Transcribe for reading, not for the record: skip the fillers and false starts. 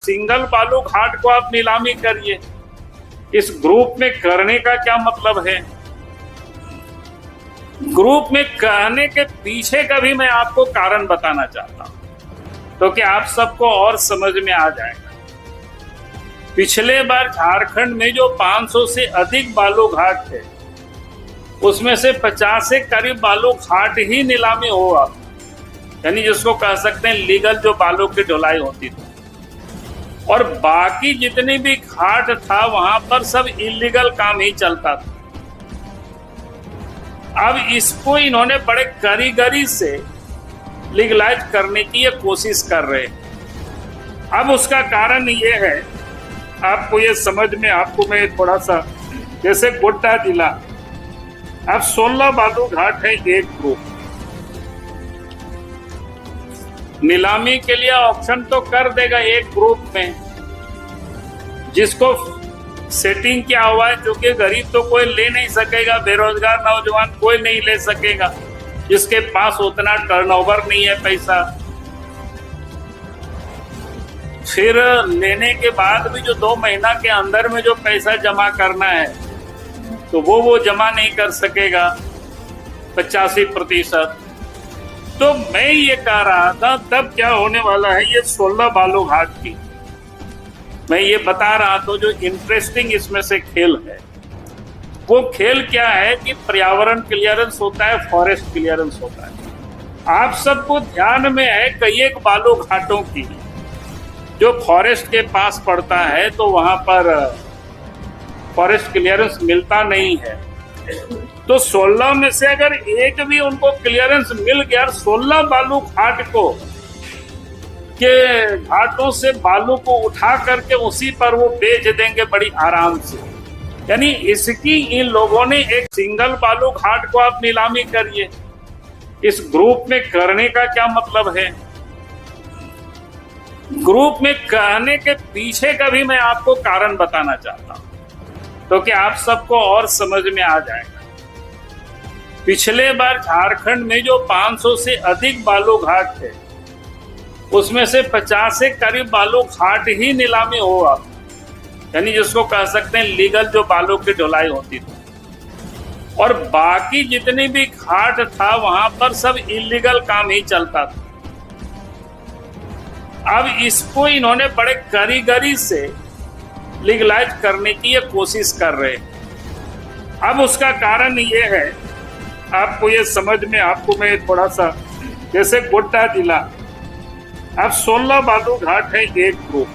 Single बालू घाट को आप नीलामी करिए। इस ग्रुप में करने का क्या मतलब है? ग्रुप में कहने के पीछे का भी मैं आपको कारण बताना चाहता हूं, तो कि आप सबको और समझ में आ जाएगा। पिछले बार झारखंड में जो 500 से अधिक बालू घाट थे, उसमें से 50 से करीब बालू घाट ही नीलामी हुआ, यानी जिसको कह सकते हैं लीगल जो बालू की ढुलाई होती थी, और बाकी जितनी भी घाट था वहां पर सब इलीगल काम ही चलता था। अब इसको इन्होंने बड़े कारीगरी से लीगलाइज करने की ये कोशिश कर रहे हैं। अब उसका कारण ये है, आपको ये समझ में, आपको मैं थोड़ा सा, जैसे गोड्डा जिला, अब 16 बालू घाट है एक ग्रुप, नीलामी के लिए ऑप्शन तो कर देगा एक ग्रुप में, जिसको सेटिंग क्या हुआ है, क्योंकि गरीब तो कोई ले नहीं सकेगा, बेरोजगार नौजवान कोई नहीं ले सकेगा, जिसके पास उतना टर्नओवर नहीं है पैसा। फिर लेने के बाद भी जो 2 महीना के अंदर में जो पैसा जमा करना है, तो वो जमा नहीं कर सकेगा 85%। तो मैं ये कह रहा था, तब क्या होने वाला है, ये 16 बालू घाट की मैं ये बता रहा था। जो इंटरेस्टिंग इसमें से खेल है, वो खेल क्या है कि पर्यावरण क्लियरेंस होता है, फॉरेस्ट क्लियरेंस होता है। आप सबको ध्यान में है कई एक बालू घाटों की जो फॉरेस्ट के पास पड़ता है, तो वहां पर फॉरेस्ट क्लियरेंस मिलता नहीं है। तो 16 में से अगर एक भी उनको क्लियरेंस मिल गया, 16 बालू घाट को के घाटों से बालू को उठा करके उसी पर वो बेच देंगे बड़ी आराम से। यानी इसकी इन लोगों ने एक सिंगल बालू घाट को आप नीलामी करिए। इस ग्रुप में करने का क्या मतलब है? ग्रुप में कहने के पीछे का भी मैं आपको कारण बताना चाहता हूं, तो कि आप सबको और समझ में आ जाएगा। पिछले बार झारखंड में जो 500 से अधिक बालू घाट थे, उसमें से 50 से करीब बालू घाट ही नीलामी हुआ, यानी जिसको कह सकते हैं लीगल जो बालू की ढुलाई होती थी, और बाकी जितनी भी घाट था वहां पर सब इलीगल काम ही चलता था। अब इसको इन्होंने बड़े कारीगरी से लीगलाइज करने की ये कोशिश कर रहे हैं। अब उसका कारण ये है, आपको ये समझ में, आपको मैं थोड़ा सा, जैसे गोड्डा जिला, अब 16 बालू घाट है एक ग्रुप,